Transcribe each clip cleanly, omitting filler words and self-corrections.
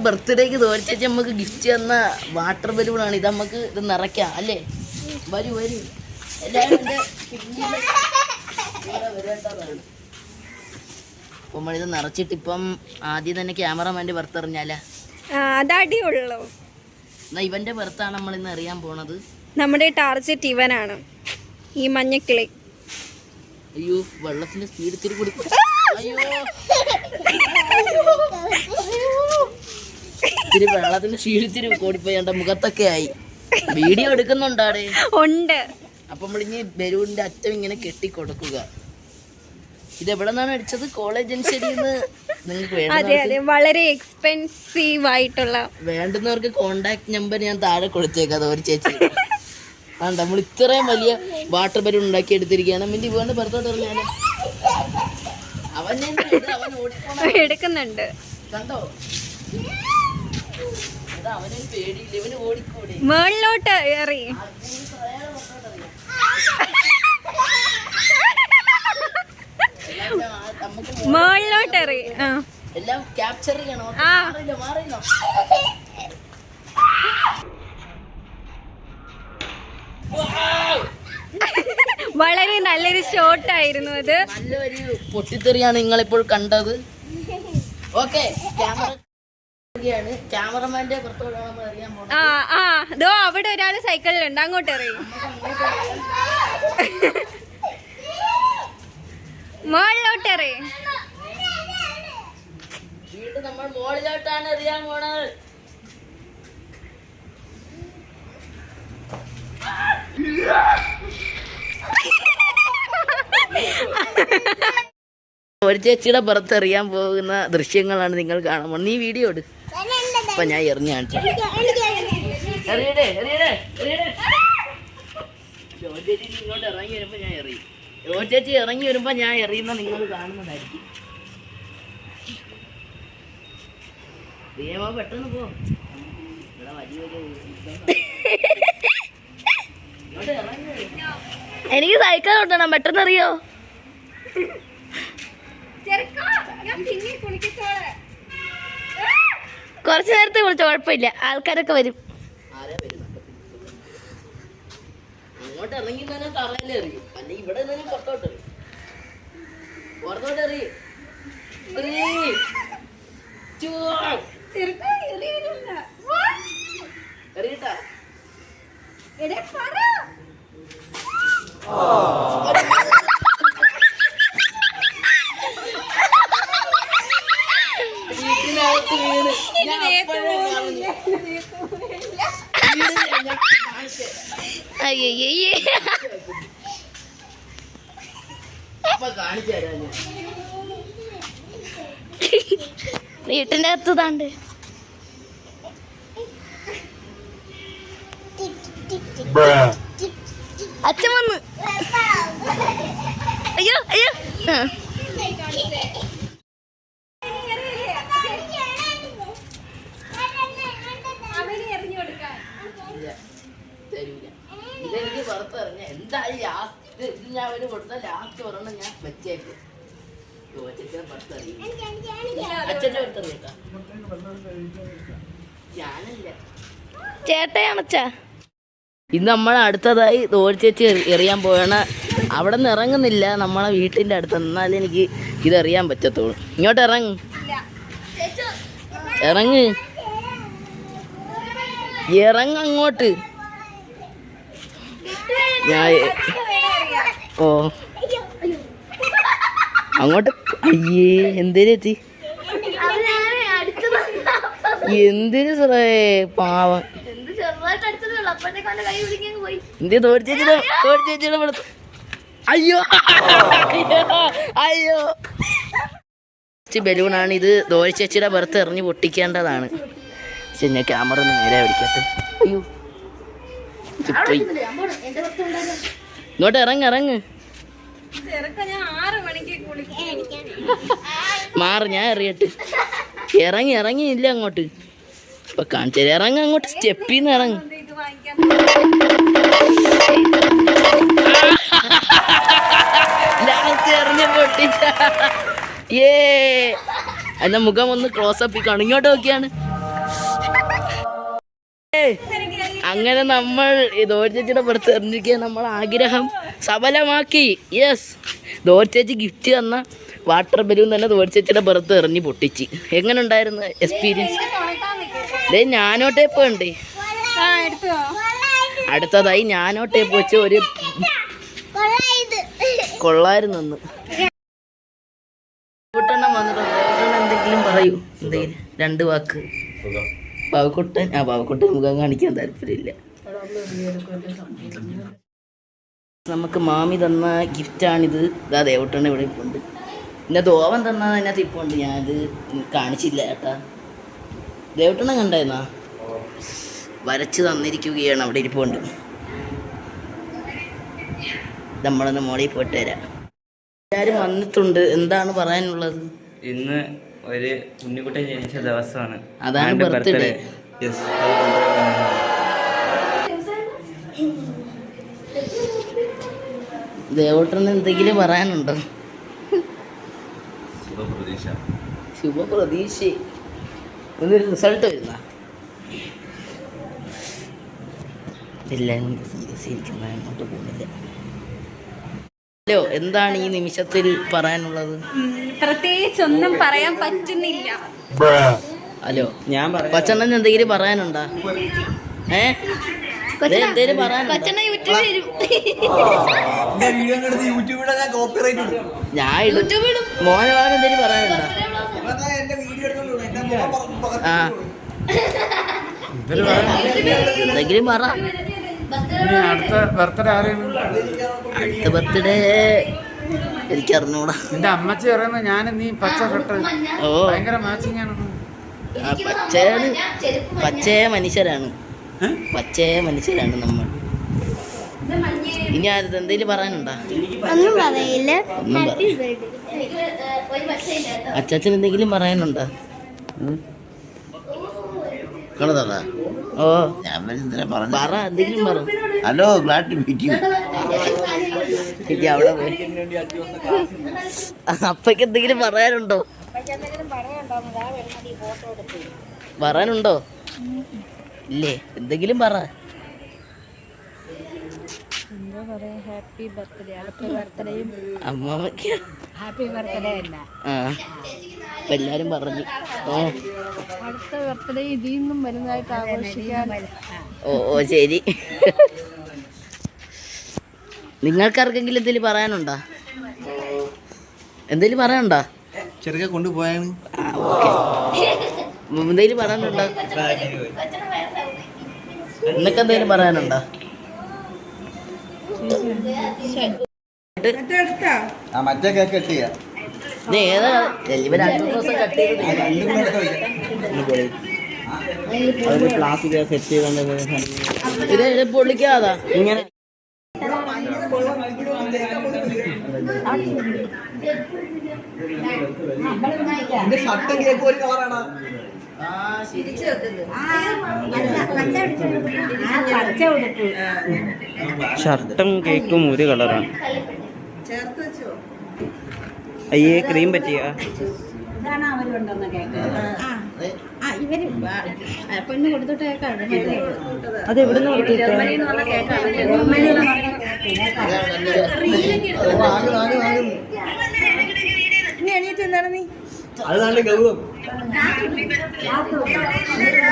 ബർത്ത്ഡേക്ക് തോൽച്ചേച്ചി നമുക്ക് ഗിഫ്റ്റ് തന്ന വാട്ടർ ബലൂണാണ്. ഇത് നമുക്ക് ഇത് നിറയ്ക്കാം അല്ലേ? വരൂ എല്ലാവരും എൻ്റെ അപ്പം നമ്മളിത് നിറച്ചിട്ട് ഇപ്പം ആദ്യം തന്നെ ക്യാമറമാൻ്റെ ബർത്ത് അറിഞ്ഞാലേ അതടിയുള്ളൂ. എന്നാ ഇവൻ്റെ ബർത്താണ് നമ്മൾ ഇന്ന് അറിയാൻ പോണത്. നമ്മുടെ ടാർജറ്റ് ഇവനാണ്, ഈ മഞ്ഞക്കിളി. അയ്യോ വെള്ളത്തിന്റെ സ്പീഡ് ഇത്തിരി കൊടുക്കും. അയ്യോ ഇത്തിരി വെള്ളത്തിന്റെ സ്പീഡ് ഇത്തിരി കൂടിപ്പോയി. എൻ്റെ മുഖത്തൊക്കെ ആയി. വീഡിയോ എടുക്കുന്നുണ്ടാടേ ഉണ്ട്. അപ്പൊ നമ്മളിനി ബലൂണിന്റെ അറ്റം ഇങ്ങനെ കെട്ടി കൊടുക്കുക. ഇത് എവിടെ നിന്നാണ് അടിച്ചത്? കോളേജ് ജംഗ്ഷനിന്ന്. നിങ്ങൾക്ക് അതെ വളരെ എക്സ്പെൻസീവ് ആയിട്ടുള്ള. വേണ്ടുന്നവർക്ക് കോണ്ടാക്ട് നമ്പർ ഞാൻ താഴെ കൊടുത്തേക്കാം. ഒരു ചേച്ചി ആണ് നമ്മൾ ഇത്രയും വലിയ വാട്ടർ ബലൂൺ ഉണ്ടാക്കി എടുത്തിരിക്കുകയാണ്. മിന്നി ഇവന്റെ പുറത്തോട്ട് ഇറങ്ങിയാലോ? അവൻ എടുക്കുന്നുണ്ട് കണ്ടോ? അവനൊരു പേടിയില്ല, ഇവന് ഓടിക്കൂടി മേളിലോട്ട് ഏറി. മേളിലോട്ട് ഏറി. എല്ലാം ക്യാപ്ചർ ചെയ്യണോ? മാറിയില്ലോ. വളരെ നല്ലൊരു ഷോട്ടായിരുന്നു അത്. നല്ലൊരു പൊട്ടിത്തെറിയാണ് നിങ്ങളിപ്പോൾ കണ്ടത്. ഓക്കെ ക്യാമറമാന്റെ പുറത്തോടാണ് നമ്മൾ അറിയാൻ പോകുന്നത്. ദോ അവിടെ ഒരാള് സൈക്കിളിലുണ്ട്, അങ്ങോട്ട് എറിയും. മോളിലോട്ട് എറിയും. വീണ്ടും നമ്മൾ മോളിലോട്ടാണ് എറിയാൻ പോണത്. ഒരു ചേച്ചിയുടെ പുറത്ത് എറിയാൻ പോകുന്ന ദൃശ്യങ്ങളാണ് നിങ്ങൾ കാണാൻ പോകുന്നത്. നീ വീഡിയോ എടു. അപ്പൊ ഞാൻ എറിഞ്ഞു കാണിച്ചു. ഇങ്ങോട്ട് ഇറങ്ങി വരുമ്പോ ഞാൻ എറിയും. ചേച്ചി ഇറങ്ങി വരുമ്പോ ഞാൻ എറിയുന്ന നിങ്ങൾ കാണുന്നതായിരിക്കും. പെട്ടെന്ന് പോ. എനിക്ക് സൈക്കിൾ ഓട്ടണം, പെട്ടെന്ന് അറിയോ? കുറച്ചു നേരത്തെ വിളിച്ച കുഴപ്പമില്ല, ആൾക്കാരൊക്കെ വരും. അങ്ങോട്ട് ഇറങ്ങി തന്നെ തറയില് എറിയും, അല്ലെ ഇവിടെ തന്നെ പുറത്തോട്ട് എറിയും. പുറത്തോട്ട് എറിയും. എറിയട്ടാ വീട്ടിന്റെ അകത്ത് താണ്ട് അച്ഛൻ വന്ന്. അയ്യോ അയ്യോ ഇതെനിക്ക് പുറത്തിറങ്ങ എന്തായാലും ലാസ്റ്റ് ഇത് ഞാൻ അവന് കൊടുത്ത ലാസ്റ്റ് ഒരെണ്ണം ഞാൻ വെച്ചേക്കും. അച്ഛൻ്റെ പുറത്തറിയാ ഞാനല്ല ചേട്ടയാണച്ചാ. ഇന്ന് നമ്മൾ അടുത്തതായി തോൽച്ചേച്ചി എറിയാൻ പോവാണ്. അവിടെ നിന്ന് ഇറങ്ങുന്നില്ല, നമ്മളെ വീട്ടിൻ്റെ അടുത്ത്. എന്നാലും എനിക്ക് ഇതെറിയാൻ പറ്റത്തുള്ളൂ. ഇങ്ങോട്ട് ഇറങ്ങ് അങ്ങോട്ട്. ഞാൻ ഓ അങ്ങോട്ട്. അയ്യേ എന്തിനെത്തി, എന്തിനു സാറേ പാവം. തോൽച്ചേച്ചിയുടെ പുറത്ത്. അയ്യോ അയ്യോ ബലൂണാണ് ഇത്. തോൽച്ചേച്ചിയുടെ പുറത്ത് എറിഞ്ഞ് പൊട്ടിക്കേണ്ടതാണ്. ശരി, ഞാൻ ക്യാമറ ഒന്ന് നേരെ പിടിക്കട്ടെ. അയ്യോ ഇങ്ങോട്ട് ഇറങ്ങ്. മാറ്, ഞാൻ എറിയട്ടെ. ഇറങ്ങിയില്ല അങ്ങോട്ട്. ഇപ്പൊ കാണിച്ചു ഇറങ്ങ അങ്ങോട്ട്. സ്റ്റെപ്പിന്ന് ഇറങ്ങ്. ലാസ്റ്റ് എറിഞ്ഞ് പൊട്ടിച്ച. എന്നാ മുഖം ഒന്ന് ക്ലോസപ്പ് കാണും. ഇങ്ങോട്ട് നോക്കിയാണ്. അങ്ങനെ നമ്മൾ ദോർച്ചേച്ചിയുടെ പുറത്ത് എറിഞ്ഞിരിക്കുക നമ്മൾ ആഗ്രഹം സഫലമാക്കി. യെസ്, ദോർച്ചേച്ചി ഗിഫ്റ്റ് തന്ന വാട്ടർ ബലൂൺ തന്നെ ദോർച്ചേച്ചിയുടെ പുറത്ത് എറിഞ്ഞ് പൊട്ടിച്ച്. എങ്ങനെ ഉണ്ടായിരുന്നു എക്സ്പീരിയൻസ്? ഞാനോ ടേപ്പ് ഉണ്ട്. അടുത്തതായി ഞാനോ ടേപ്പ് വെച്ച് ഒരു കൊള്ളായിരുന്നു. എന്തെങ്കിലും പറയൂ, എന്തെങ്കിലും 2 വാക്ക്. പാവക്കുട്ടൻ മുഖം കാണിക്കാൻ താല്പര്യമില്ല. നമുക്ക് മാമി തന്ന ഗിഫ്റ്റാണിത്. ഇതാ ദേവട്ടണ്ണ ഇവിടെ ഇപ്പുണ്ട്. പിന്നെ ദോവൻ തന്നാൽ അതിനകത്ത് ഇപ്പുണ്ട്. ഞാനത് കാണിച്ചില്ല ചേട്ടാ. ദേവട്ടണ്ണ കണ്ടായിരുന്നാ? വരച്ച് തന്നിരിക്കുകയാണ്, അവിടെ ഇരിപ്പുണ്ട്. നമ്മളൊന്ന് മോളിൽ പോയിട്ട് വരാം. എല്ലാവരും വന്നിട്ടുണ്ട്. എന്താണ് പറയാനുള്ളത്? ഇന്ന് ഒരു ഉണ്ണിക്കുട്ടൻ ജനിച്ച ദിവസമാണ്. അതാണ് ബർത്ത്ഡേ. ദേവോട്ടന് എന്തെങ്കിലും പറയാനുണ്ടോ? ശുഭപ്രതീക്ഷ. എന്നൊരു റിസൾട്ട് വരുന്ന എല്ലാവരും സീരിയസ് ഇരിക്കുന്ന അങ്ങോട്ട് പോകുന്നില്ല. ഹലോ, എന്താണ് ഈ നിമിഷത്തിൽ പറയാനുള്ളത്? പ്രത്യേകിച്ച് ഒന്നും പറയാൻ പറ്റുന്നില്ല. ഹലോ, ഞാൻ കൊച്ചണ്ണൻ എന്തെങ്കിലും പറയാനുണ്ടോ? എന്തേലും പറയാനുണ്ടോ? ഞാൻ യൂട്യൂബിടും. മോനെ എന്തെങ്കിലും പറയാനുണ്ടോ? ആ, എന്തെങ്കിലും പറ. അടുത്ത ബർത്ത്ഡേ എനിക്കറിഞ്ഞൂടാ. എന്റെ അമ്മച്ചി പറയുന്നത് ഞാൻ നീ പച്ച ഷർട്ട് ഭയങ്കര മാച്ചിങ് ആണ്. പച്ചയ മനുഷ്യരാണ് നമ്മൾ. ഇനി ആരും എന്തെങ്കിലും പറയാനുണ്ടോ? ഒന്നും പറയില്ല. അച്ചാച്ചൻ എന്തെങ്കിലും പറയാനുണ്ടോ? ഓ, പറ, എന്തെങ്കിലും പറ. Hello, glad to meet you. അവിടെ പോയി. അപ്പയ്ക്ക് എന്തെങ്കിലും പറയാനുണ്ടോ? പറയാനുണ്ടോ? ഇല്ലേ, എന്തെങ്കിലും പറ. Happy birthday. അടുത്ത ബർത്ത്ഡേയും അമ്മമ്മക്ക് ഹാപ്പി ബർത്ത്ഡേ അല്ല. ആ, എല്ലാരും പറഞ്ഞു. അടുത്ത ബർത്ത്ഡേ ഇതിൽ നിന്നും വലുതായിട്ട് ആഘോഷിക്കാൻ. ഓ ശരി. നിങ്ങൾക്കാർക്കെങ്കിലും എന്തെങ്കിലും പറയാനുണ്ടോ? എന്തെങ്കിലും പറയാനുണ്ടോ? ചെറുക്കെ കൊണ്ടുപോയാണ്. എന്തെങ്കിലും പറയാനുണ്ടോ? നിനക്ക് എന്തെങ്കിലും പറയാനുണ്ടോ? മറ്റേ കേക്ക് കെട്ടിയ ഏതാ? ഇവ 2 ദിവസം കട്ട് ചെയ്ത് പ്ലാസ്റ്റിക് സെറ്റ് ചെയ്തോണ്ട് ഇത് പൊളിക്കാതാ ഇങ്ങനെ. ഷർട്ടും കേക്കും ഒരു കളറാണ്. അയ്യേ, ക്രീം പറ്റിയ പെണ്ണ് കൊടുത്തിട്ട് അത് എവിടുന്ന്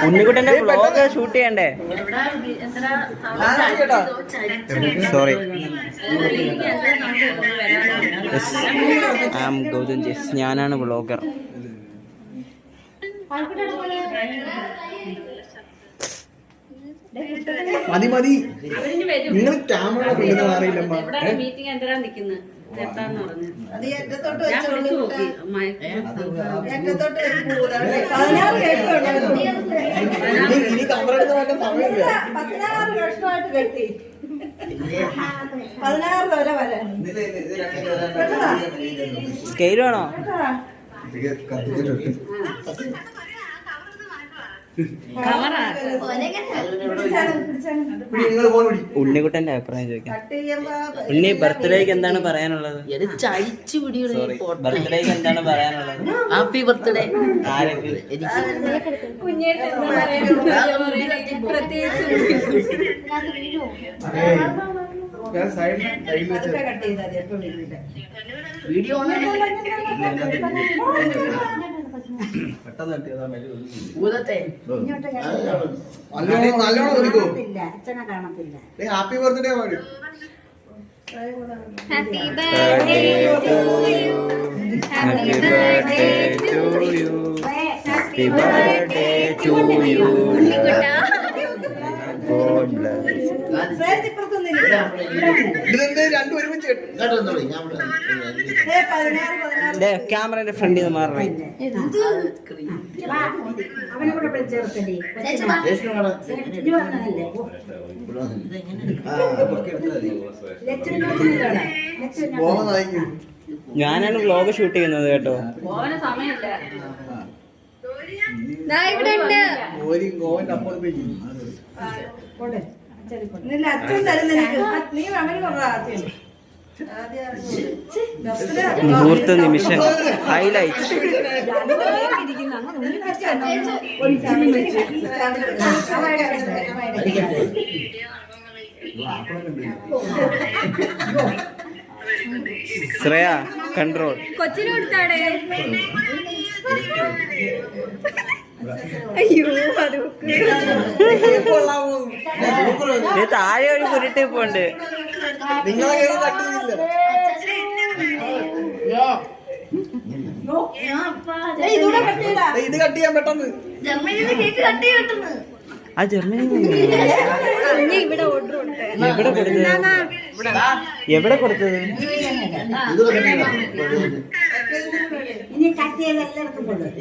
ഉണ്ണിക്കുട്ടന്റെ വ്ളോഗ് ഷൂട്ട് ചെയ്യണ്ടേ? സോറി, ഐ ആം ഗൗതം ജെസ്. ഞാനാണ് വ്ളോഗർ. മതി നിങ്ങൾ ക്യാമറ അറിയില്ലമ്മ. മീറ്റിംഗ് എന്തിനാ നിക്കുന്നത്? ഇനി ക്യാമറ എടുത്ത് സമയമില്ല. 16 വർഷമായിട്ട് കെട്ടി 16 വരെ സ്കെയിൽ വേണോ? നിങ്ങൾ ഫോൺ പിടി. ഉണ്ണിക്കുട്ടന്റെ അഭിപ്രായം ചോദിക്കാം. ഉണ്ണി ബർത്ത്ഡേക്ക് എന്താണ് പറയാനുള്ളത്? ചഴിച്ചു പിടിയുടെ ബർത്ത്ഡേക്ക് എന്താണ് പറയാനുള്ളത്? Happy birthday. ആരൊക്കെ? വേറെ സൈഡിൽ വെച്ച് വീഡിയോ പെട്ടെന്ന് തട്ടിയതാ മെലു. ഭൂതത്തെ നല്ലോണം ഒതുക്കോ. അച്ഛനെ കാണത്തില്ല. ഹാപ്പി ബർത്ത്ഡേ പാടി. Happy birthday to you. Happy birthday to you. Happy birthday to you. God bless. ഇതെന്ത് രണ്ടും ഒരുമിച്ച് ക്യാമറയുടെ ഫ്രണ്ടിൽ നിന്ന് മാറണേ. അവനെ കൂടെ വിളിച്ചേർത്തല്ലേ ഞാനാണ് വ്ലോഗ് ഷൂട്ട് ചെയ്യുന്നത് കേട്ടോ. ഇവിടെ ഉണ്ട്. അച്ഛൻ തരുന്ന നീ അവന് ആദ്യം മുഹൂർത്ത നിമിഷം ഹൈലൈറ്റ്. ശ്രേയ കൺട്രോൾ. കൊച്ചിന് കൊടുത്താടേ. അയ്യോ അത് താഴെ ഒരു കുരുട്ടിപ്പുണ്ട്. നിങ്ങളെ തട്ടുന്നില്ല. ഇത് കട്ട് ചെയ്യാൻ പെട്ടെന്ന്. ആ ജർമ്മനി ഇവിടെ ഓർഡർ കൊടുത്തേ. എവിടെ കൊടുത്തത്? ഇനി കട്ട് ചെയ്ത് എല്ലാവർക്കും കൊടുക്കും.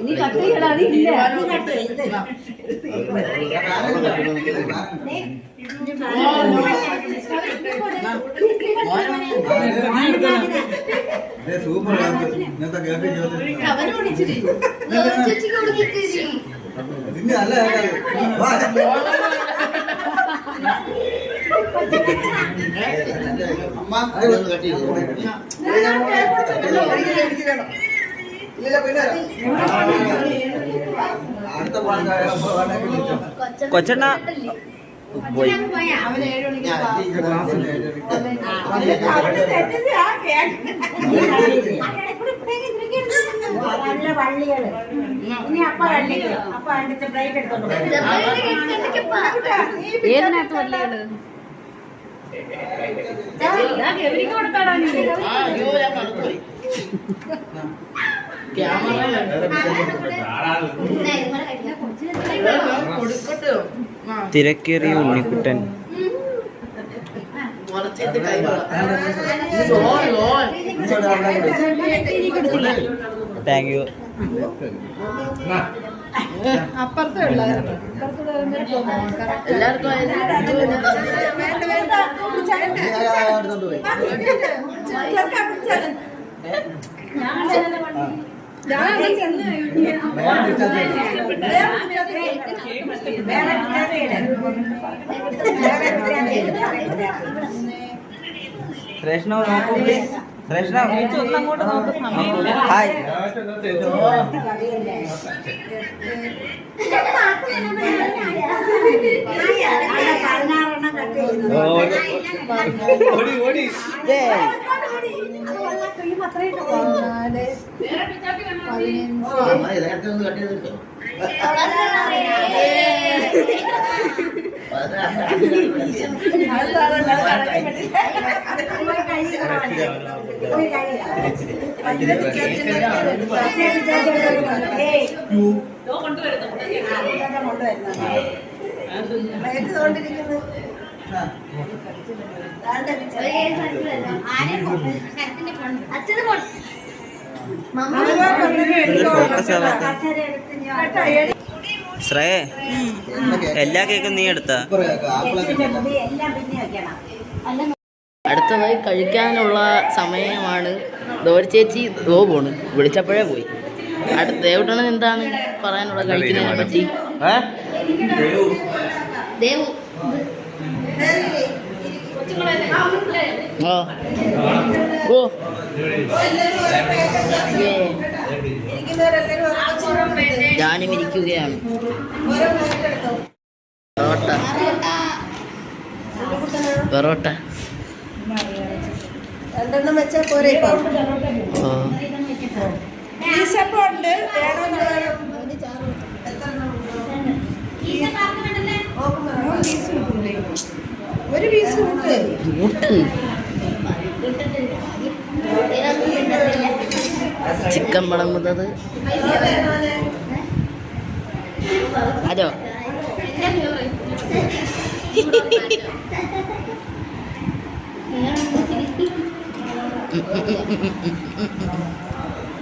ഇനി കട്ട് ചെയ്യടാതില്ല. സൂപ്പർ ഇന്നത്തെ കേക്ക് ഇതിന്റെ നല്ല അമ്മ അടുത്ത കൊച്ചണ്ണ പോയി. നല്ല വള്ളികള് ഇനി അപ്പ വള്ളികള് അപ്പൊ അതിന്റെ ബ്രേക്ക് എടുത്തോണ്ട് ഏതിനകത്ത് വല്ലികള് കൊടുത്താടാ. തിരക്കേറിയ ഉണ്ണിക്കുട്ടൻ. Thank you. അപ്പുറത്തെ ഉള്ളായിരുന്നു. എല്ലാവർക്കും രേഷ്ണ നോക്കൂ പ്ലീസ്. രേഷ്ണ ഒന്നങ്ങോട്ട് നോക്കൂ. ഹായ്. ഓടി ഓടി ശ്രേയ എല്ലാ കേക്കും നീ എടുത്താ? അടുത്തതായി കഴിക്കാനുള്ള സമയമാണ്. ദോര ചേച്ചി ദോ പോണ്, വിളിച്ചപ്പോഴേ പോയി. ദേവുട്ടണൻ എന്താണ് പറയാനുള്ള കഴിക്കുന്നതിനെ പറ്റി? ദേവു ഓ ഓ ഞാനും ഇരിക്കുകയാണ്. പൊറോട്ട പൊറോട്ട രണ്ടെണ്ണം വെച്ചാൽ പോരെ ഇപ്പൊ ഓ പീസപ്പം ഉണ്ട് ഒരു പീസ് കൂട്ട് കൂട്ട് ചിക്കൻ വിളമ്പുന്നത് അതോ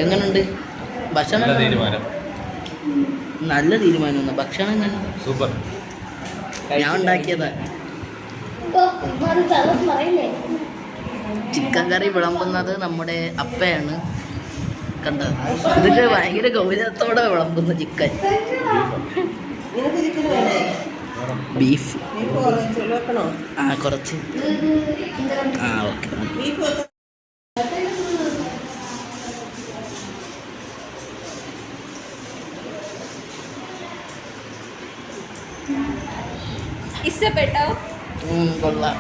എങ്ങനുണ്ട് ഭക്ഷണം? നല്ല തീരുമാനം. ഭക്ഷണം എങ്ങനെ? സൂപ്പർ. ഞാൻ ഉണ്ടാക്കിയതാ. ചിക്കൻ കറി വിളമ്പുന്നത് നമ്മുടെ അപ്പയാണ്. കണ്ടത് ഇതൊക്കെ ഭയങ്കര ഗൗരവത്തോടെ വിളമ്പുന്ന ചിക്കൻ. ബീഫ് ആ കുറച്ച് ആ ഓക്കെ. ഇഷ്ടപ്പെട്ടോ? കൊള്ളാം.